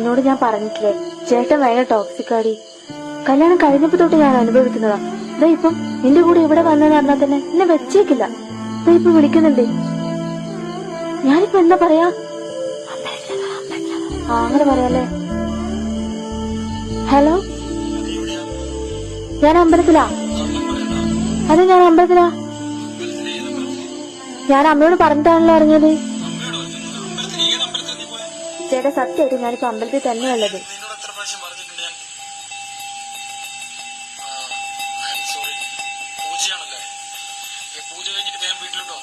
നിന്നോട് ഞാൻ പറഞ്ഞിട്ടില്ലേ, ചേട്ടൻ ഭയങ്കര ടോക്സിക്കാടി. കല്യാണം കഴിഞ്ഞപ്പോ തൊട്ട് ഞാൻ അനുഭവിക്കുന്നതാ. ഇതാ ഇപ്പം നിന്റെ കൂടെ ഇവിടെ വന്നെന്ന് പറഞ്ഞാൽ തന്നെ എന്നെ വെച്ചേക്കില്ല. ഇതാ ഇപ്പൊ വിളിക്കുന്നുണ്ട്. ഞാനിപ്പോ എന്താ പറയാ? അങ്ങനെ പറയാല്ലേ. ഹലോ, ഞാൻ അമ്പലത്തിലാ. അതെ, ഞാൻ അമ്പലത്തിലാ. ഞാൻ അമ്മയോട് പറഞ്ഞിട്ടാണല്ലോ അറിഞ്ഞത്. ചേട്ടാ സത്യമായിട്ട് ഞാനിപ്പോ അമ്പലത്തിൽ തന്നെയുള്ളത്. പൂജ കഴിഞ്ഞിട്ട് വേഗം വീട്ടിലുണ്ടോ?